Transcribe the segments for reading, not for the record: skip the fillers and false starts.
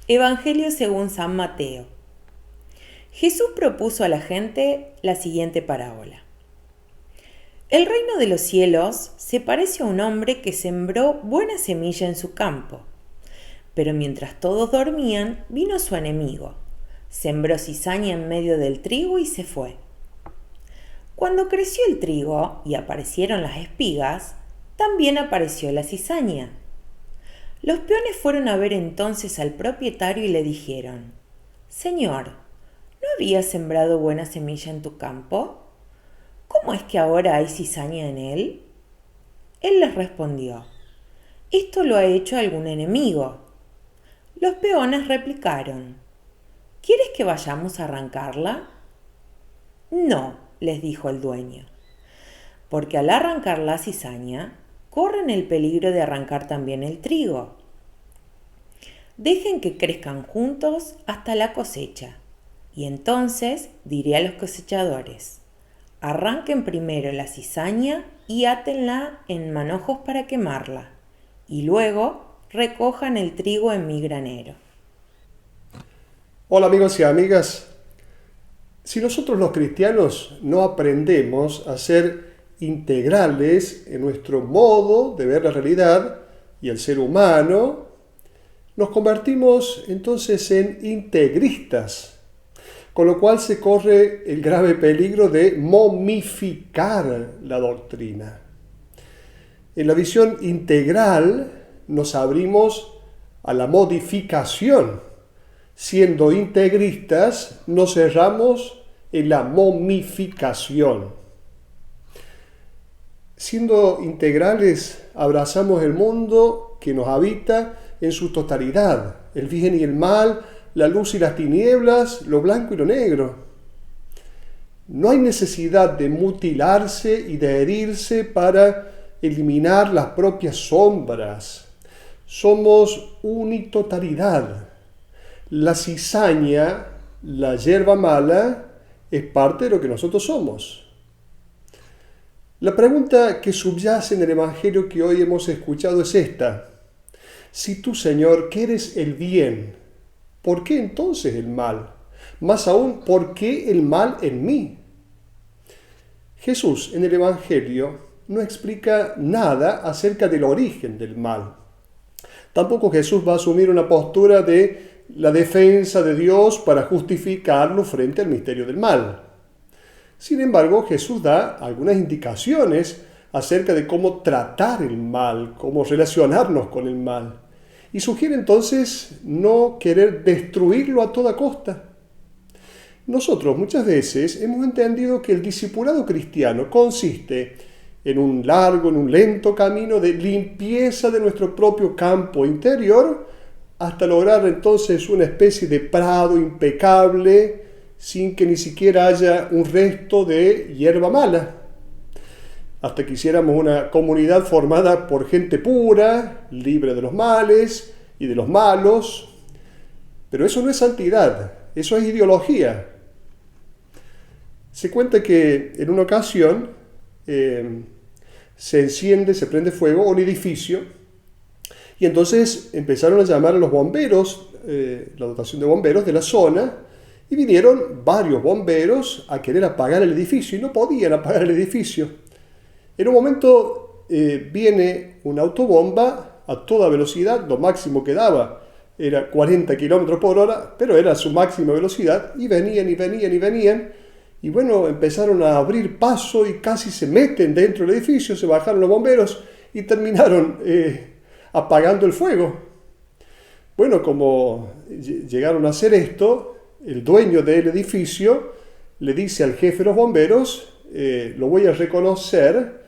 Evangelio según San Mateo. Jesús propuso a la gente la siguiente parábola. El reino de los cielos se parece a un hombre que sembró buena semilla en su campo. Pero mientras todos dormían, vino su enemigo. Sembró cizaña en medio del trigo y se fue. Cuando creció el trigo y aparecieron las espigas, también apareció la cizaña. Los peones fueron a ver entonces al propietario y le dijeron: «Señor, ¿no habías sembrado buena semilla en tu campo? ¿Cómo es que ahora hay cizaña en él?». Él les respondió: «Esto lo ha hecho algún enemigo». Los peones replicaron: «¿Quieres que vayamos a arrancarla?». «No», les dijo el dueño, «porque al arrancar la cizaña, corren el peligro de arrancar también el trigo. Dejen que crezcan juntos hasta la cosecha, y entonces diré a los cosechadores: arranquen primero la cizaña y átenla en manojos para quemarla, y luego recojan el trigo en mi granero». Hola amigos y amigas, si nosotros los cristianos no aprendemos a ser integrales en nuestro modo de ver la realidad y el ser humano, nos convertimos entonces en integristas, con lo cual se corre el grave peligro de momificar la doctrina. En la visión integral nos abrimos a la modificación. Siendo integristas, nos cerramos en la momificación. Siendo integrales, abrazamos el mundo que nos habita en su totalidad, el bien y el mal, la luz y las tinieblas, lo blanco y lo negro. No hay necesidad de mutilarse y de herirse para eliminar las propias sombras. Somos unitotalidad. La cizaña, la hierba mala, es parte de lo que nosotros somos. La pregunta que subyace en el Evangelio que hoy hemos escuchado es esta: si tú, Señor, quieres el bien, ¿por qué entonces el mal? Más aún, ¿por qué el mal en mí? Jesús en el Evangelio no explica nada acerca del origen del mal. Tampoco Jesús va a asumir una postura de la defensa de Dios para justificarlo frente al misterio del mal. Sin embargo, Jesús da algunas indicaciones acerca de cómo tratar el mal, cómo relacionarnos con el mal. Y sugiere entonces no querer destruirlo a toda costa. Nosotros muchas veces hemos entendido que el discipulado cristiano consiste en un largo, en un lento camino de limpieza de nuestro propio campo interior, hasta lograr entonces una especie de prado impecable, sin que ni siquiera haya un resto de hierba mala. Hasta que hiciéramos una comunidad formada por gente pura, libre de los males y de los malos. Pero eso no es santidad, eso es ideología. Se cuenta que en una ocasión se prende fuego un edificio. Y entonces empezaron a llamar a los bomberos, la dotación de bomberos de la zona, y vinieron varios bomberos a querer apagar el edificio, y no podían apagar el edificio. En un momento viene una autobomba a toda velocidad, lo máximo que daba era 40 kilómetros por hora, pero era su máxima velocidad, y venían y venían y venían, y bueno, empezaron a abrir paso y casi se meten dentro del edificio, se bajaron los bomberos y terminaron apagando el fuego. Bueno, como llegaron a hacer esto, el dueño del edificio le dice al jefe de los bomberos: lo voy a reconocer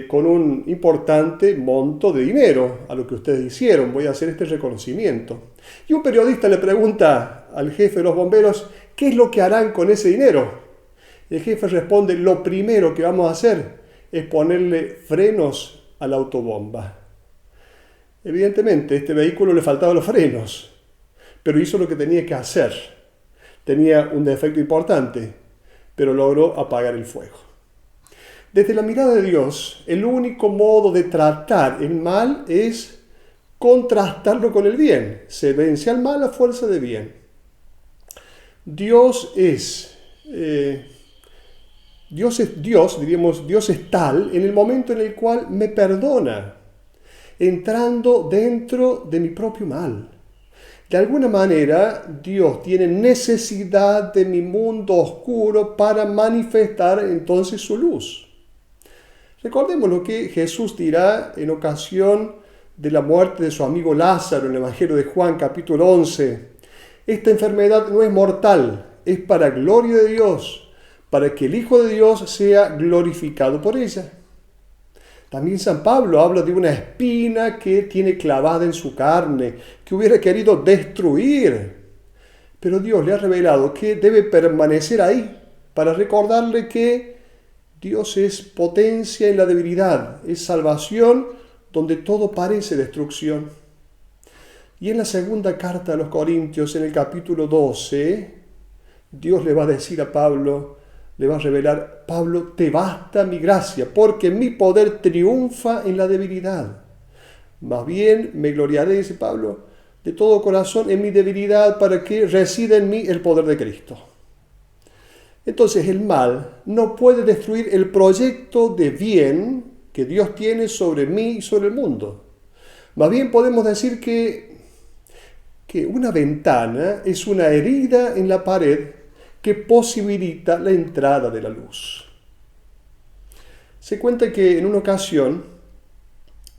con un importante monto de dinero a lo que ustedes hicieron, voy a hacer este reconocimiento. Y un periodista le pregunta al jefe de los bomberos: ¿qué es lo que harán con ese dinero? El jefe responde: lo primero que vamos a hacer es ponerle frenos a la autobomba. Evidentemente, a este vehículo le faltaban los frenos, pero hizo lo que tenía que hacer. Tenía un defecto importante, pero logró apagar el fuego. Desde la mirada de Dios, el único modo de tratar el mal es contrastarlo con el bien. Se vence al mal a fuerza de bien. Dios es tal en el momento en el cual me perdona, entrando dentro de mi propio mal. De alguna manera, Dios tiene necesidad de mi mundo oscuro para manifestar entonces su luz. Recordemos lo que Jesús dirá en ocasión de la muerte de su amigo Lázaro en el Evangelio de Juan, capítulo 11. Esta enfermedad no es mortal, es para gloria de Dios, para que el Hijo de Dios sea glorificado por ella. También San Pablo habla de una espina que tiene clavada en su carne, que hubiera querido destruir. Pero Dios le ha revelado que debe permanecer ahí para recordarle que Dios es potencia en la debilidad, es salvación donde todo parece destrucción. Y en la segunda carta a los Corintios, en el capítulo 12, Dios le va a decir a Pablo, le va a revelar: Pablo, te basta mi gracia, porque mi poder triunfa en la debilidad. Más bien me gloriaré, dice Pablo, de todo corazón en mi debilidad, para que resida en mí el poder de Cristo. Entonces el mal no puede destruir el proyecto de bien que Dios tiene sobre mí y sobre el mundo. Más bien podemos decir que una ventana es una herida en la pared que posibilita la entrada de la luz. Se cuenta que en una ocasión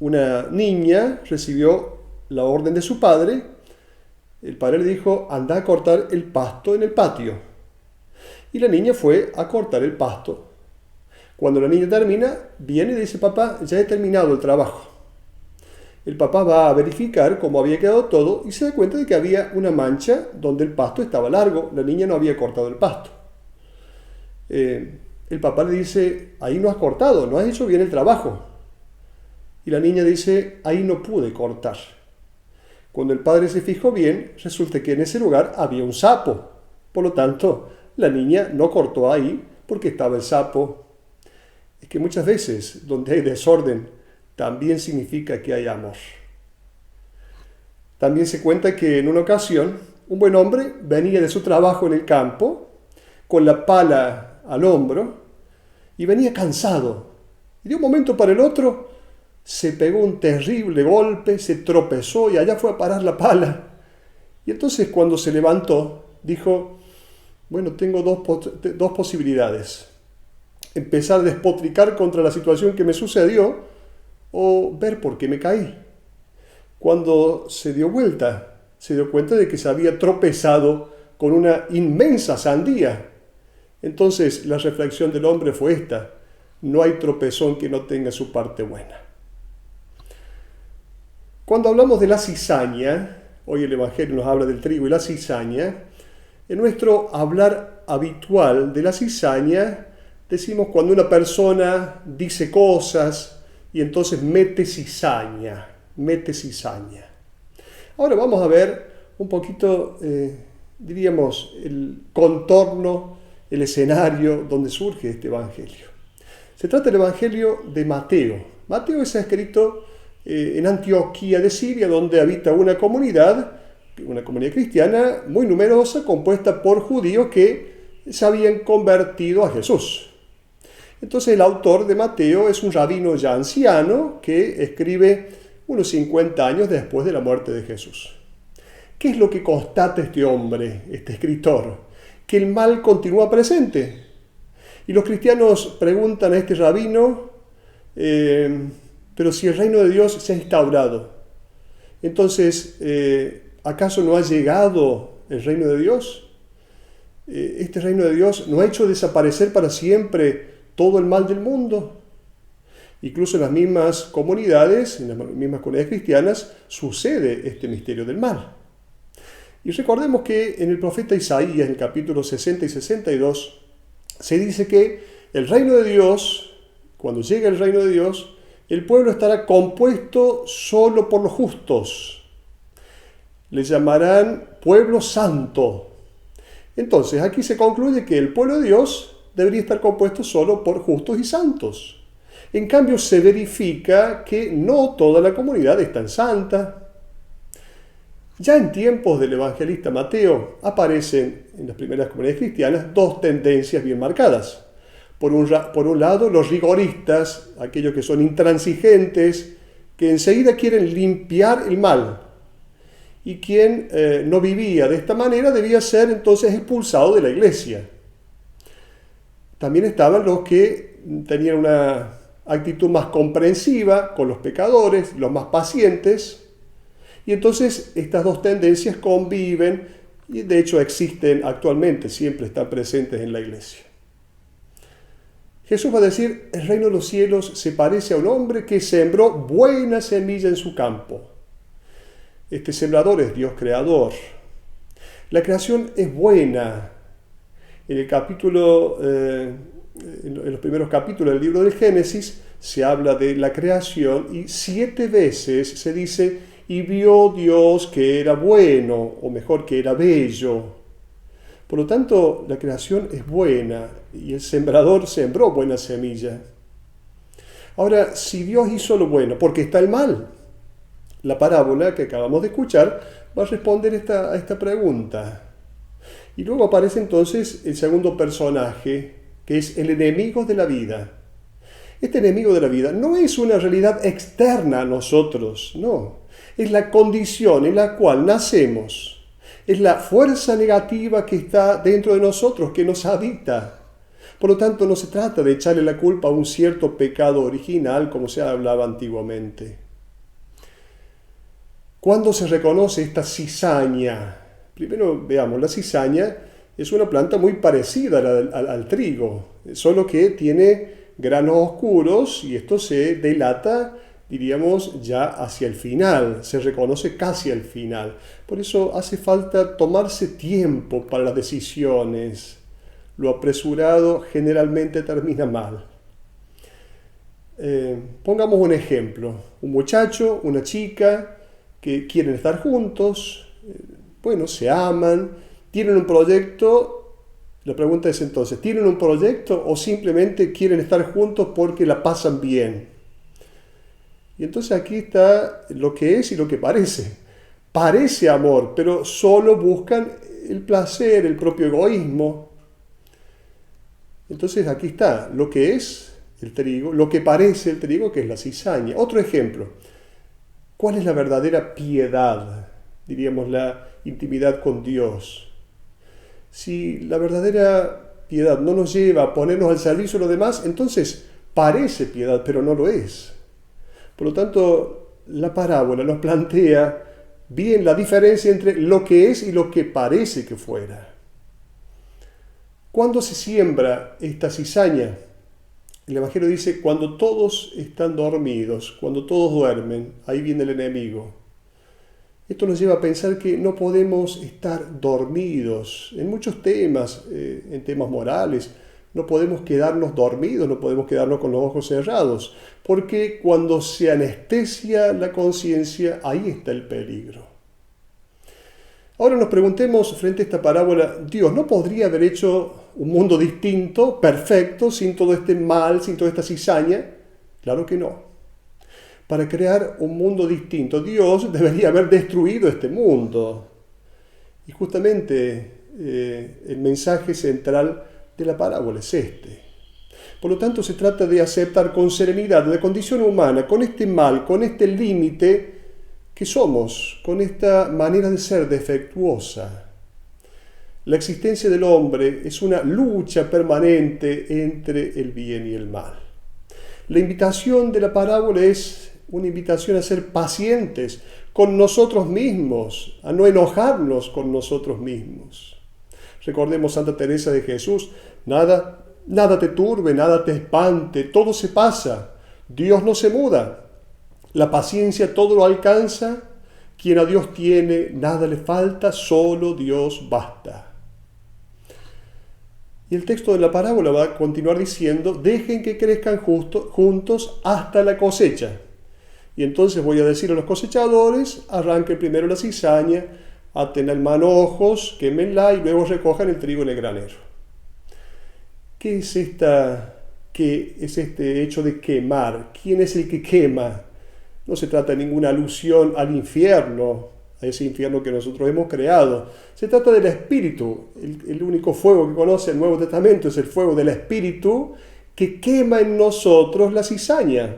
una niña recibió la orden de su padre. El padre le dijo: anda a cortar el pasto en el patio. Y la niña fue a cortar el pasto. Cuando la niña termina, viene y dice: papá, ya he terminado el trabajo. El papá va a verificar cómo había quedado todo y se da cuenta de que había una mancha donde el pasto estaba largo. La niña no había cortado el pasto. El papá le dice: ahí no has cortado, no has hecho bien el trabajo. Y la niña dice: ahí no pude cortar. Cuando el padre se fijó bien, resulta que en ese lugar había un sapo. Por lo tanto, la niña no cortó ahí porque estaba el sapo. Es que muchas veces donde hay desorden, también significa que hay amor. También se cuenta que en una ocasión un buen hombre venía de su trabajo en el campo con la pala al hombro y venía cansado. Y de un momento para el otro se pegó un terrible golpe, se tropezó y allá fue a parar la pala. Y entonces cuando se levantó dijo: bueno, tengo dos posibilidades. Empezar a despotricar contra la situación que me sucedió o ver por qué me caí. Cuando se dio vuelta, se dio cuenta de que se había tropezado con una inmensa sandía. Entonces la reflexión del hombre fue esta: no hay tropezón que no tenga su parte buena. Cuando hablamos de la cizaña, hoy el Evangelio nos habla del trigo y la cizaña, en nuestro hablar habitual de la cizaña decimos cuando una persona dice cosas y entonces mete cizaña. Ahora vamos a ver un poquito, diríamos, el contorno, el escenario donde surge este Evangelio. Se trata del Evangelio de Mateo. Mateo es escrito en Antioquía de Siria, donde habita una comunidad cristiana muy numerosa, compuesta por judíos que se habían convertido a Jesús. Entonces el autor de Mateo es un rabino ya anciano que escribe unos 50 años después de la muerte de Jesús. ¿Qué es lo que constata este hombre, este escritor? Que el mal continúa presente. Y los cristianos preguntan a este rabino: pero si el reino de Dios se ha instaurado, entonces, ¿acaso no ha llegado el reino de Dios? ¿Este reino de Dios no ha hecho desaparecer para siempre todo el mal del mundo? Incluso en las mismas comunidades cristianas, sucede este misterio del mal. Y recordemos que en el profeta Isaías, en el capítulo 60 y 62, se dice que el reino de Dios, cuando llegue el reino de Dios, el pueblo estará compuesto solo por los justos. Le llamarán pueblo santo. Entonces, aquí se concluye que el pueblo de Dios debería estar compuesto solo por justos y santos. En cambio, se verifica que no toda la comunidad es tan santa. Ya en tiempos del evangelista Mateo aparecen en las primeras comunidades cristianas dos tendencias bien marcadas. Por un lado, los rigoristas, aquellos que son intransigentes, que enseguida quieren limpiar el mal. Y quien no vivía de esta manera debía ser entonces expulsado de la iglesia. También estaban los que tenían una actitud más comprensiva con los pecadores, los más pacientes. Y entonces estas dos tendencias conviven y de hecho existen actualmente, siempre están presentes en la iglesia. Jesús va a decir, el reino de los cielos se parece a un hombre que sembró buena semilla en su campo. Este sembrador es Dios creador. La creación es buena. En los primeros capítulos del libro del Génesis se habla de la creación y 7 veces se dice, y vio Dios que era bueno, o mejor, que era bello. Por lo tanto, la creación es buena y el sembrador sembró buena semilla. Ahora, si Dios hizo lo bueno, ¿por qué está el mal? La parábola que acabamos de escuchar va a responder a esta pregunta. Y luego aparece entonces el segundo personaje, que es el enemigo de la vida. Este enemigo de la vida no es una realidad externa a nosotros, no. Es la condición en la cual nacemos. Es la fuerza negativa que está dentro de nosotros, que nos habita. Por lo tanto, no se trata de echarle la culpa a un cierto pecado original, como se hablaba antiguamente. ¿Cuándo se reconoce esta cizaña? Primero veamos, la cizaña es una planta muy parecida al trigo, solo que tiene granos oscuros y esto se delata, diríamos, ya hacia el final, se reconoce casi al final. Por eso hace falta tomarse tiempo para las decisiones. Lo apresurado generalmente termina mal. Pongamos un ejemplo. Un muchacho, una chica que quieren estar juntos, se aman, tienen un proyecto. La pregunta es entonces, ¿tienen un proyecto o simplemente quieren estar juntos porque la pasan bien? Y entonces aquí está lo que es y lo que parece. Parece amor, pero solo buscan el placer, el propio egoísmo. Entonces aquí está lo que es el trigo, lo que parece el trigo, que es la cizaña. Otro ejemplo. ¿Cuál es la verdadera piedad? Diríamos la intimidad con Dios. Si la verdadera piedad no nos lleva a ponernos al servicio de los demás, entonces parece piedad, pero no lo es. Por lo tanto, la parábola nos plantea bien la diferencia entre lo que es y lo que parece que fuera. ¿Cuándo se siembra esta cizaña? El Evangelio dice, cuando todos están dormidos, cuando todos duermen, ahí viene el enemigo. Esto nos lleva a pensar que no podemos estar dormidos en muchos temas, en temas morales. No podemos quedarnos dormidos, no podemos quedarnos con los ojos cerrados, porque cuando se anestesia la conciencia, ahí está el peligro. Ahora nos preguntemos frente a esta parábola, ¿Dios no podría haber hecho un mundo distinto, perfecto, sin todo este mal, sin toda esta cizaña? Claro que no. Para crear un mundo distinto, Dios debería haber destruido este mundo. Y justamente el mensaje central de la parábola es este. Por lo tanto, se trata de aceptar con serenidad la condición humana, con este mal, con este límite que somos, con esta manera de ser defectuosa. La existencia del hombre es una lucha permanente entre el bien y el mal. La invitación de la parábola es una invitación a ser pacientes con nosotros mismos, a no enojarnos con nosotros mismos. Recordemos Santa Teresa de Jesús, nada te turbe, nada te espante, todo se pasa, Dios no se muda, la paciencia todo lo alcanza, quien a Dios tiene, nada le falta, solo Dios basta. Y el texto de la parábola va a continuar diciendo, dejen que crezcan juntos hasta la cosecha. Y entonces voy a decir a los cosechadores, arranquen primero la cizaña, aten al manojos, quémenla y luego recojan el trigo en el granero. ¿Qué es este hecho de quemar? ¿Quién es el que quema? No se trata de ninguna alusión al infierno, a ese infierno que nosotros hemos creado. Se trata del Espíritu. El único fuego que conoce el Nuevo Testamento es el fuego del Espíritu que quema en nosotros la cizaña.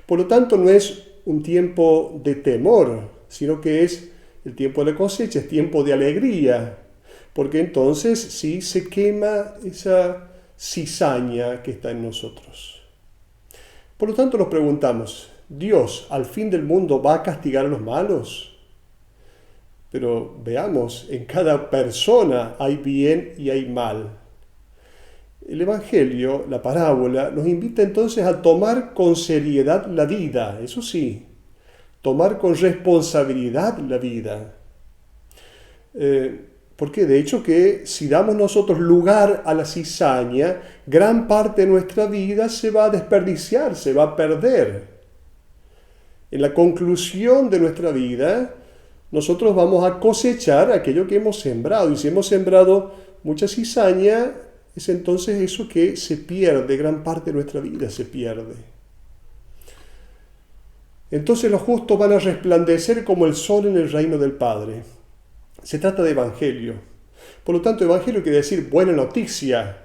Por lo tanto, no es un tiempo de temor, sino que es el tiempo de la cosecha, es tiempo de alegría, porque entonces sí se quema esa cizaña que está en nosotros. Por lo tanto, nos preguntamos, ¿Dios al fin del mundo va a castigar a los malos? Pero veamos, en cada persona hay bien y hay mal. El Evangelio, la parábola, nos invita entonces a tomar con seriedad la vida, eso sí, tomar con responsabilidad la vida. Porque de hecho que si damos nosotros lugar a la cizaña, gran parte de nuestra vida se va a desperdiciar, se va a perder. En la conclusión de nuestra vida, nosotros vamos a cosechar aquello que hemos sembrado. Y si hemos sembrado mucha cizaña, es entonces eso que se pierde, gran parte de nuestra vida se pierde. Entonces los justos van a resplandecer como el sol en el reino del Padre. Se trata de evangelio. Por lo tanto, evangelio quiere decir buena noticia.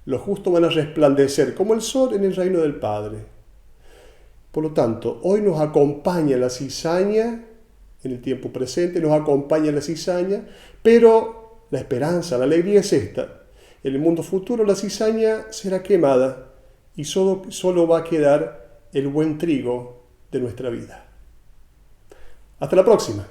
Los justos van a resplandecer como el sol en el reino del Padre. Por lo tanto, hoy nos acompaña la cizaña, en el tiempo presente nos acompaña la cizaña, pero la esperanza, la alegría es esta. En el mundo futuro la cizaña será quemada y solo va a quedar el buen trigo de nuestra vida. Hasta la próxima.